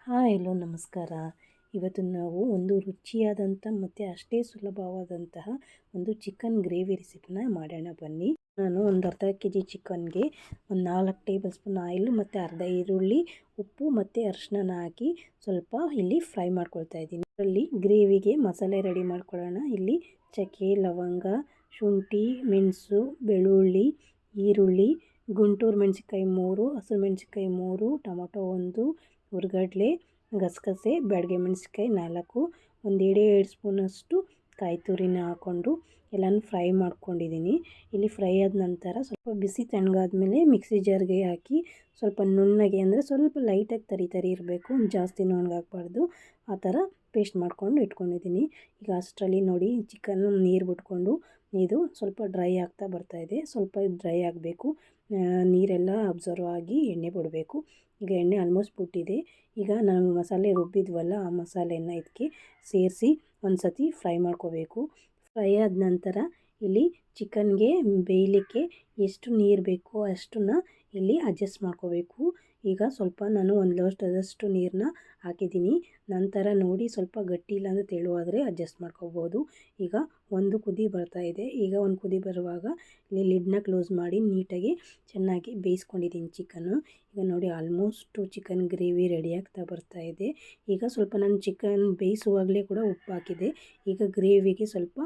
Hi hello ನಮಸ್ಕಾರ. ಇವತ್ತು ನಾವು ಒಂದು ರುಚಿಯಾದಂಥ ಮತ್ತು ಅಷ್ಟೇ ಸುಲಭವಾದಂತಹ ಒಂದು ಚಿಕನ್ ಗ್ರೇವಿ ರೆಸಿಪಿನ ಮಾಡೋಣ ಬನ್ನಿ. ನಾನು ಒಂದು ಅರ್ಧ ಕೆ.ಜಿ ಚಿಕನ್ಗೆ ಒಂದು 4 ಟೇಬಲ್ ಸ್ಪೂನ್ ಆಯಿಲು ಮತ್ತು ಅರ್ಧ ಈರುಳ್ಳಿ, ಉಪ್ಪು ಮತ್ತು ಅರಿಶಿನ ಹಾಕಿ ಸ್ವಲ್ಪ ಇಲ್ಲಿ ಫ್ರೈ ಮಾಡ್ಕೊಳ್ತಾ ಇದ್ದೀನಿ. ಇದರಲ್ಲಿ ಗ್ರೇವಿಗೆ ಮಸಾಲೆ ರೆಡಿ ಮಾಡ್ಕೊಳ್ಳೋಣ. ಇಲ್ಲಿ ಚಕ್ಕೆ, ಲವಂಗ, ಶುಂಠಿ, ಮೆಣಸು, ಬೆಳ್ಳುಳ್ಳಿ, ಈರುಳ್ಳಿ, ಗುಂಟೂರು ಮೆಣಸಿನ್ಕಾಯಿ 3, ಹಸಿರು ಮೆಣಸಿನ್ಕಾಯಿ 3, ಟೊಮೊಟೊ 1, ಹುರ್ಗಡ್ಲೆ, ಗಸಗಸೆ, ಬ್ಯಾಡಗೆ ಮೆಣಸಿನ್ಕಾಯಿ 4, ಒಂದು 2 ಸ್ಪೂನಷ್ಟು ಕಾಯಿ ತುರಿನ ಹಾಕ್ಕೊಂಡು ಎಲ್ಲನೂ ಫ್ರೈ ಮಾಡ್ಕೊಂಡಿದ್ದೀನಿ. ಇಲ್ಲಿ ಫ್ರೈ ಆದ ನಂತರ ಸ್ವಲ್ಪ ಬಿಸಿ ತಣ್ಣಗಾದ್ಮೇಲೆ ಮಿಕ್ಸಿ ಜಾರ್ಗೆ ಹಾಕಿ ಸ್ವಲ್ಪ ನುಣ್ಣಗೆ ಅಂದರೆ ಸ್ವಲ್ಪ ಲೈಟಾಗಿ ತರಿ ಇರಬೇಕು, ಜಾಸ್ತಿ ನುಣ್ಣಗಾಗಬಾರ್ದು. ಆ ಥರ ಪೇಸ್ಟ್ ಮಾಡ್ಕೊಂಡು ಇಟ್ಕೊಂಡಿದ್ದೀನಿ. ಈಗ ಅಷ್ಟರಲ್ಲಿ ನೋಡಿ ಚಿಕನ್ ನೀರು ಬಿಟ್ಕೊಂಡು ಇದು ಸ್ವಲ್ಪ ಡ್ರೈ ಆಗ್ತಾ ಬರ್ತಾಯಿದೆ. ಸ್ವಲ್ಪ ಡ್ರೈ ಆಗಬೇಕು, ನೀರೆಲ್ಲ ಅಬ್ಸರ್ವ್ ಆಗಿ ಎಣ್ಣೆ ಬಿಡಬೇಕು. ಈಗ ಎಣ್ಣೆ ಆಲ್ಮೋಸ್ಟ್ ಬಿಟ್ಟಿದೆ. ಈಗ ನಾವು ಮಸಾಲೆ ರುಬ್ಬಿದ್ವಲ್ಲ ಆ ಮಸಾಲೆನ ಇದಕ್ಕೆ ಸೇರಿಸಿ ಒಂದು ಸತಿ ಫ್ರೈ ಮಾಡ್ಕೋಬೇಕು. ಫ್ರೈ ಆದ ನಂತರ ಇಲ್ಲಿ ಚಿಕನ್ಗೆ ಬೇಯಲಿಕ್ಕೆ ಎಷ್ಟು ನೀರು ಬೇಕೋ ಅಷ್ಟನ್ನು ಇಲ್ಲಿ ಅಡ್ಜಸ್ಟ್ ಮಾಡ್ಕೋಬೇಕು. ಈಗ ಸ್ವಲ್ಪ ನಾನು ಒಂದು ಲೋಟದಷ್ಟು ನೀರನ್ನ ಹಾಕಿದ್ದೀನಿ. ನಂತರ ನೋಡಿ ಸ್ವಲ್ಪ ಗಟ್ಟಿ ಇಲ್ಲಾಂದರೆ ತೆಳುವಾದರೆ ಅಡ್ಜಸ್ಟ್ ಮಾಡ್ಕೋಬೋದು. ಈಗ ಒಂದು ಕುದಿ ಬರ್ತಾ ಇದೆ. ಈಗ ಒಂದು ಕುದಿ ಬರುವಾಗ ಇಲ್ಲಿ ಲಿಡ್ನ ಕ್ಲೋಸ್ ಮಾಡಿ ನೀಟಾಗಿ ಚೆನ್ನಾಗಿ ಬೇಯಿಸ್ಕೊಂಡಿದ್ದೀನಿ ಚಿಕನ್ನು. ಈಗ ನೋಡಿ ಆಲ್ಮೋಸ್ಟು ಚಿಕನ್ ಗ್ರೇವಿ ರೆಡಿ ಆಗ್ತಾ ಬರ್ತಾ ಇದೆ. ಈಗ ಸ್ವಲ್ಪ ನಾನು ಚಿಕನ್ ಬೇಯಿಸುವಾಗಲೇ ಕೂಡ ಉಪ್ಪು ಹಾಕಿದೆ. ಈಗ ಗ್ರೇವಿಗೆ ಸ್ವಲ್ಪ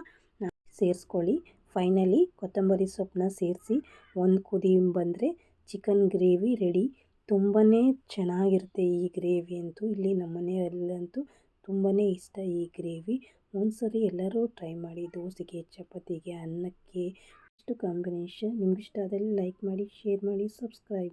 ಸೇರಿಸ್ಕೊಳ್ಳಿ. ಫೈನಲಿ ಕೊತ್ತಂಬರಿ ಸೊಪ್ಪನ್ನ ಸೇರಿಸಿ ಒಂದು ಕುದಿ ಬಂದರೆ ಚಿಕನ್ ಗ್ರೇವಿ ರೆಡಿ. ತುಂಬಾ ಚೆನ್ನಾಗಿರುತ್ತೆ ಈ ಗ್ರೇವಿ ಅಂತೂ. ಇಲ್ಲಿ ನಮ್ಮ ಮನೆಯಲ್ಲಂತೂ ತುಂಬಾ ಇಷ್ಟ ಈ ಗ್ರೇವಿ. ಒಂದ್ಸರಿ ಎಲ್ಲರೂ ಟ್ರೈ ಮಾಡಿ. ದೋಸೆಗೆ, ಚಪಾತಿಗೆ, ಅನ್ನಕ್ಕೆ ಇಷ್ಟು ಕಾಂಬಿನೇಷನ್. ನಿಮ್ಗೆ ಇಷ್ಟ ಆದಲ್ಲಿ ಲೈಕ್ ಮಾಡಿ, ಶೇರ್ ಮಾಡಿ, ಸಬ್ಸ್ಕ್ರೈಬ್ ಮಾಡಿ.